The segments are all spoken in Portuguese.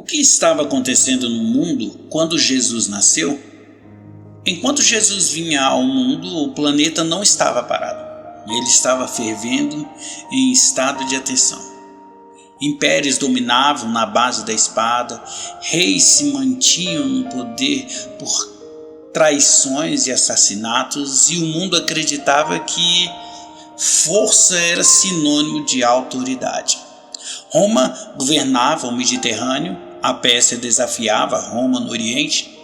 que estava acontecendo no mundo quando Jesus nasceu? Enquanto Jesus vinha ao mundo, o planeta não estava parado. Ele estava fervendo em estado de atenção. Impérios dominavam na base da espada, reis se mantinham no poder por traições e assassinatos, e o mundo acreditava que força era sinônimo de autoridade. Roma governava o Mediterrâneo, a Pérsia desafiava Roma no Oriente,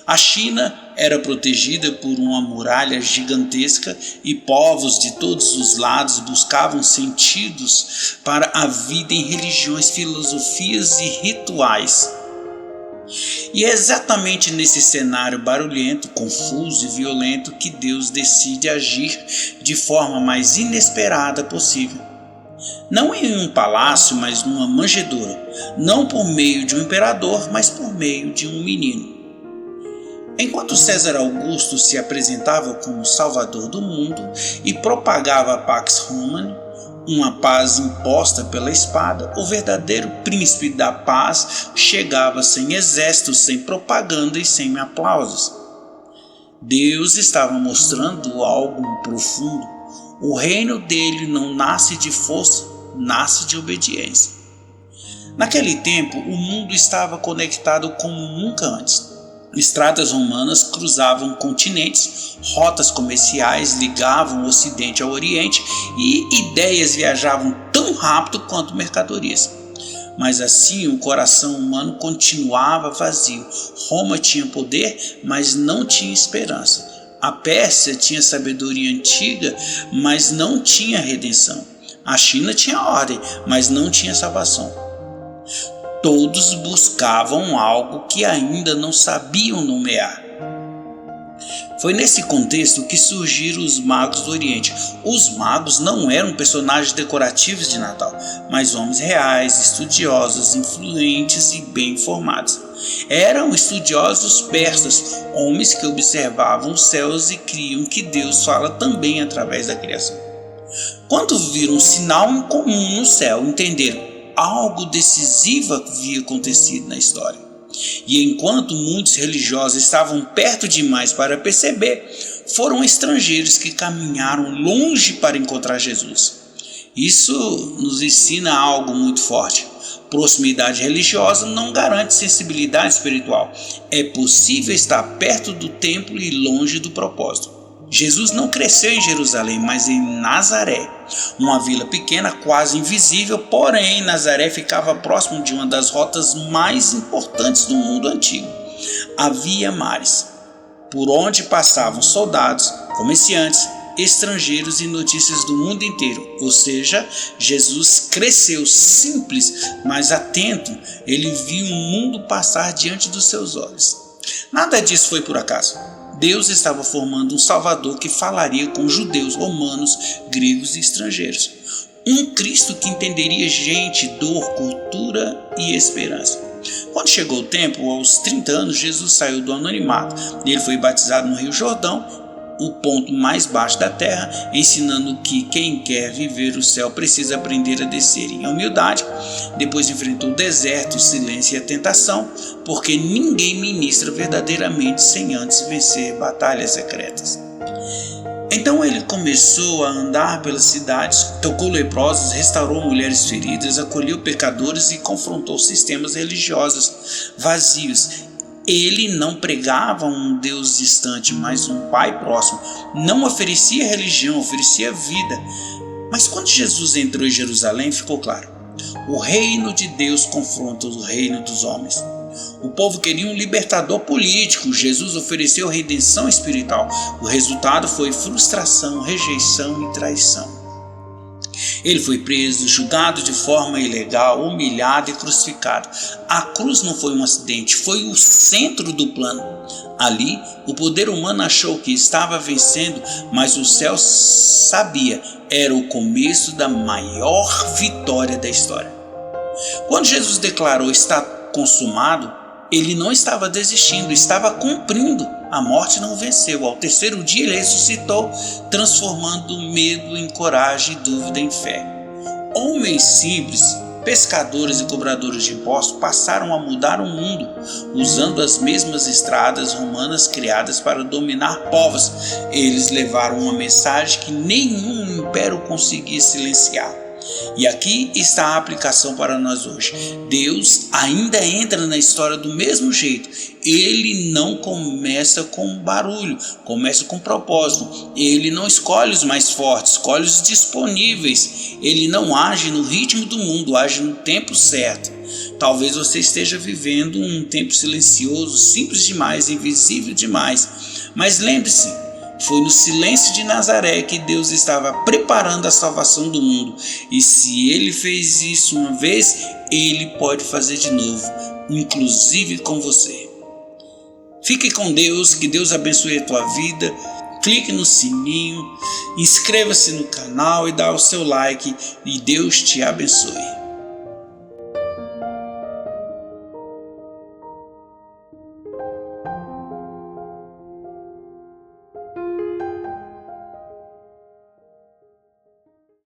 a China era protegida por uma muralha gigantesca e povos de todos os lados buscavam sentidos para a vida em religiões, filosofias e rituais. E é exatamente nesse cenário barulhento, confuso e violento que Deus decide agir de forma mais inesperada possível. Não em um palácio, mas numa manjedoura. Não por meio de um imperador, mas por meio de um menino. Enquanto César Augusto se apresentava como salvador do mundo e propagava a Pax Romana, uma paz imposta pela espada, o verdadeiro príncipe da paz chegava sem exércitos, sem propaganda e sem aplausos. Deus estava mostrando algo profundo. O reino dele não nasce de força, nasce de obediência. Naquele tempo, o mundo estava conectado como nunca antes. Estradas romanas cruzavam continentes, rotas comerciais ligavam o Ocidente ao Oriente e ideias viajavam tão rápido quanto mercadorias. Mas assim o coração humano continuava vazio. Roma tinha poder, mas não tinha esperança. A Pérsia tinha sabedoria antiga, mas não tinha redenção. A China tinha ordem, mas não tinha salvação. Todos buscavam algo que ainda não sabiam nomear. Foi nesse contexto que surgiram os magos do Oriente. Os magos não eram personagens decorativos de Natal, mas homens reais, estudiosos, influentes e bem informados. Eram estudiosos persas, homens que observavam os céus e criam que Deus fala também através da criação. Quando viram um sinal incomum no céu, entenderam algo decisivo havia acontecido na história. E enquanto muitos religiosos estavam perto demais para perceber, foram estrangeiros que caminharam longe para encontrar Jesus. Isso nos ensina algo muito forte. Proximidade religiosa não garante sensibilidade espiritual. É possível estar perto do templo e longe do propósito. Jesus não cresceu em Jerusalém, mas em Nazaré, uma vila pequena, quase invisível, porém Nazaré ficava próximo de uma das rotas mais importantes do mundo antigo, a Via Maris, por onde passavam soldados, comerciantes, estrangeiros e notícias do mundo inteiro. Ou seja, Jesus cresceu simples, mas atento. Ele viu o mundo passar diante dos seus olhos. Nada disso foi por acaso. Deus estava formando um Salvador que falaria com judeus, romanos, gregos e estrangeiros. Um Cristo que entenderia gente, dor, cultura e esperança. Quando chegou o tempo, aos 30 anos, Jesus saiu do anonimato. Ele foi batizado no Rio Jordão, o ponto mais baixo da terra, ensinando que quem quer viver o céu precisa aprender a descer em humildade. Depois enfrentou o deserto, o silêncio e a tentação, porque ninguém ministra verdadeiramente sem antes vencer batalhas secretas. Então ele começou a andar pelas cidades, tocou leprosos, restaurou mulheres feridas, acolheu pecadores e confrontou sistemas religiosos vazios. Ele não pregava um Deus distante, mas um Pai próximo. Não oferecia religião, oferecia vida. Mas quando Jesus entrou em Jerusalém, ficou claro. O reino de Deus confronta o reino dos homens. O povo queria um libertador político. Jesus ofereceu redenção espiritual. O resultado foi frustração, rejeição e traição. Ele foi preso, julgado de forma ilegal, humilhado e crucificado. A cruz não foi um acidente, foi o centro do plano. Ali, o poder humano achou que estava vencendo, mas o céu sabia, era o começo da maior vitória da história. Quando Jesus declarou está consumado, ele não estava desistindo, estava cumprindo. A morte não venceu. Ao terceiro dia ele ressuscitou, transformando medo em coragem e dúvida em fé. Homens simples pescadores e cobradores de impostos passaram a mudar o mundo, usando as mesmas estradas romanas criadas para dominar povos. Eles levaram uma mensagem que nenhum império conseguia silenciar. E aqui está a aplicação para nós hoje. Deus ainda entra na história do mesmo jeito. Ele não começa com barulho, começa com propósito. Ele não escolhe os mais fortes, escolhe os disponíveis. Ele não age no ritmo do mundo, age no tempo certo. Talvez você esteja vivendo um tempo silencioso, simples demais, invisível demais. Mas lembre-se, foi no silêncio de Nazaré que Deus estava preparando a salvação do mundo. E se Ele fez isso uma vez, Ele pode fazer de novo, inclusive com você. Fique com Deus, que Deus abençoe a tua vida. Clique no sininho, inscreva-se no canal e dá o seu like. E Deus te abençoe.